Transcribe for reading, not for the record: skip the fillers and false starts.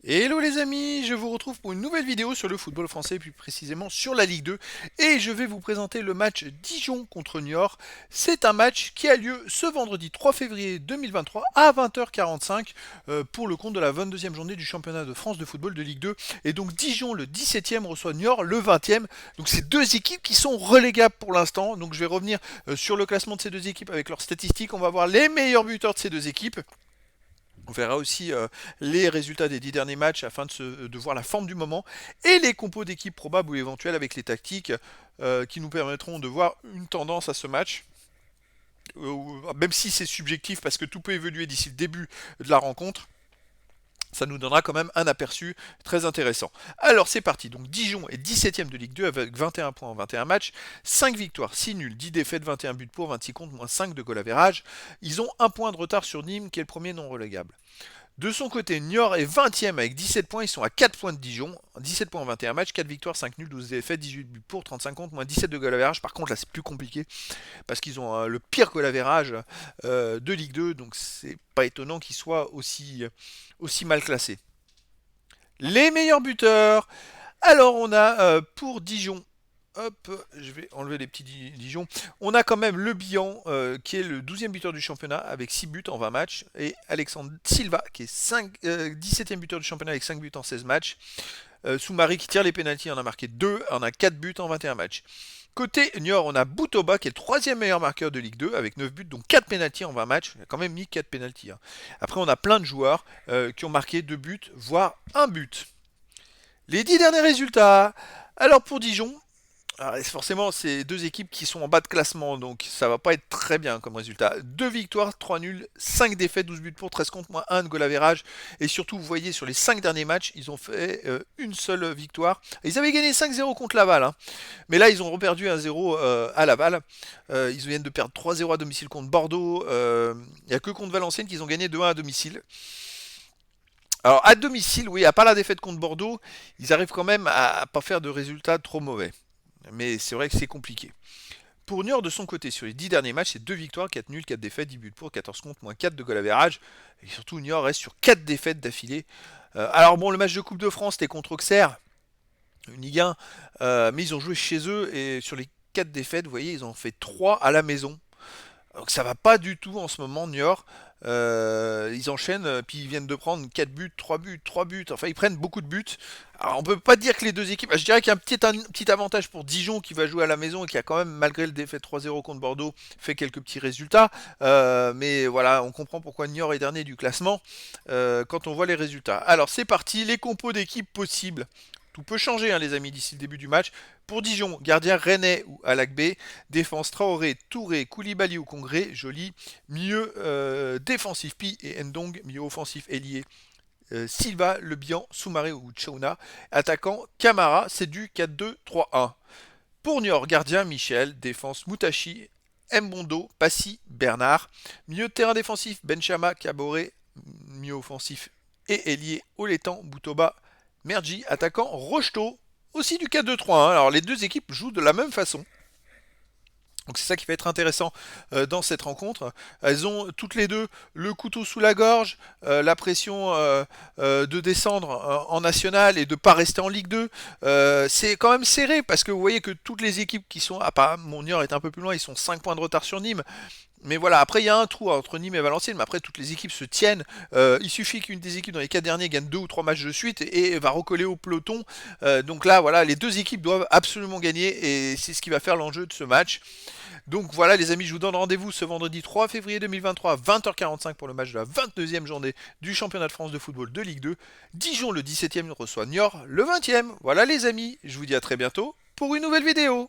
Hello les amis, je vous retrouve pour une nouvelle vidéo sur le football français, plus précisément sur la Ligue 2, et je vais vous présenter le match Dijon contre Niort. C'est un match qui a lieu ce vendredi 3 février 2023 à 20h45 pour le compte de la 22e journée du championnat de France de football de Ligue 2. Et donc Dijon, le 17e, reçoit Niort, le 20e. Donc c'est deux équipes qui sont relégables pour l'instant. Donc je vais revenir sur le classement de ces deux équipes avec leurs statistiques. On va voir les meilleurs buteurs de ces deux équipes. On verra aussi les résultats des 10 derniers matchs afin de voir la forme du moment et les compos d'équipes probables ou éventuelles avec les tactiques qui nous permettront de voir une tendance à ce match. Même si c'est subjectif parce que tout peut évoluer d'ici le début de la rencontre, ça nous donnera quand même un aperçu très intéressant. Alors c'est parti, donc Dijon est 17ème de Ligue 2 avec 21 points en 21 matchs, 5 victoires, 6 nuls, 10 défaites, 21 buts pour, 26 contre, moins 5 de goal average. Ils ont un point de retard sur Nîmes qui est le premier non relégable. De son côté, Niort est 20ème avec 17 points, ils sont à 4 points de Dijon, 17 points en 21 matchs, 4 victoires, 5 nuls, 12 défaites, 18 buts pour, 35 contre, moins 17 de goal average. Par contre là c'est plus compliqué parce qu'ils ont le pire goal average de Ligue 2, donc c'est pas étonnant qu'ils soient aussi mal classés. Les meilleurs buteurs. Alors on a pour Dijon. Hop, je vais enlever les petits Dijon. On a quand même Le Bihan, qui est le 12e buteur du championnat avec 6 buts en 20 matchs. Et Alexandre Silva, qui est 17e buteur du championnat avec 5 buts en 16 matchs. Soumari qui tire les pénaltys, en a marqué 2, en a 4 buts en 21 matchs. Côté Niort, on a Boutoba qui est le troisième meilleur marqueur de Ligue 2 avec 9 buts, donc 4 pénaltys en 20 matchs. Il a quand même mis 4 pénaltys. Hein. Après, on a plein de joueurs qui ont marqué 2 buts, voire un but. Les 10 derniers résultats. Alors pour Dijon, forcément, c'est deux équipes qui sont en bas de classement, donc ça va pas être très bien comme résultat. 2 victoires, 3 nuls, 5 défaites, 12 buts pour, 13 contre, moins 1 de goal average. Et surtout, vous voyez, sur les 5 derniers matchs, ils ont fait une seule victoire. Ils avaient gagné 5-0 contre Laval, hein. Mais là, ils ont reperdu 1-0 à Laval. Ils viennent de perdre 3-0 à domicile contre Bordeaux. Il n'y a que contre Valenciennes qu'ils ont gagné 2-1 à domicile. Alors, à domicile, oui, à part la défaite contre Bordeaux, ils arrivent quand même à pas faire de résultats trop mauvais. Mais c'est vrai que c'est compliqué. Pour Niort, de son côté, sur les 10 derniers matchs, c'est 2 victoires, 4 nuls, 4 défaites, 10 buts pour, 14 contre, moins 4 de goal average. Et surtout, Niort reste sur 4 défaites d'affilée. Alors bon, le match de Coupe de France, c'était contre Auxerre, une Ligue 1, mais ils ont joué chez eux, et sur les 4 défaites, vous voyez, ils ont fait 3 à la maison. Donc ça va pas du tout en ce moment, Niort. Ils enchaînent, puis ils viennent de prendre 4 buts, 3 buts, 3 buts. Enfin, ils prennent beaucoup de buts. Alors, on peut pas dire que les deux équipes. Je dirais qu'il y a un petit avantage pour Dijon qui va jouer à la maison et qui a quand même, malgré le défaite 3-0 contre Bordeaux, fait quelques petits résultats. Mais voilà, on comprend pourquoi Niort est dernier du classement quand on voit les résultats. Alors, c'est parti, les compos d'équipes possibles. Tout peut changer, hein, les amis, d'ici le début du match. Pour Dijon, gardien Rennais ou Alakbé. Défense Traoré, Touré, Koulibaly ou Congré. Joli. Milieu défensif Pi et Ndong. Milieu offensif Elie. Silva, Le Bihan, Soumaré ou Chouna. Attaquant Camara, c'est du 4-2-3-1. Pour Niort, gardien Michel. Défense Moutachi, Mbondo, Passy, Bernard. Milieu de terrain défensif Benchama, Caboret. Milieu offensif et ailier Oletan, Boutoba, Mergi, attaquant Rocheteau, aussi du 4-2-3-1. Alors les deux équipes jouent de la même façon. Donc c'est ça qui va être intéressant dans cette rencontre. Elles ont toutes les deux le couteau sous la gorge, la pression de descendre en national et de ne pas rester en Ligue 2. C'est quand même serré parce que vous voyez que toutes les équipes qui sont... Ah, pas, Niort est un peu plus loin, ils sont 5 points de retard sur Nîmes. Mais voilà, après il y a un trou entre Nîmes et Valenciennes, mais après toutes les équipes se tiennent. Il suffit qu'une des équipes dans les 4 derniers gagne 2 ou 3 matchs de suite et va recoller au peloton. Donc là, voilà, les deux équipes doivent absolument gagner et c'est ce qui va faire l'enjeu de ce match. Donc voilà les amis, je vous donne rendez-vous ce vendredi 3 février 2023 à 20h45 pour le match de la 22e journée du championnat de France de football de Ligue 2. Dijon le 17e reçoit Niort le 20e. Voilà les amis, je vous dis à très bientôt pour une nouvelle vidéo.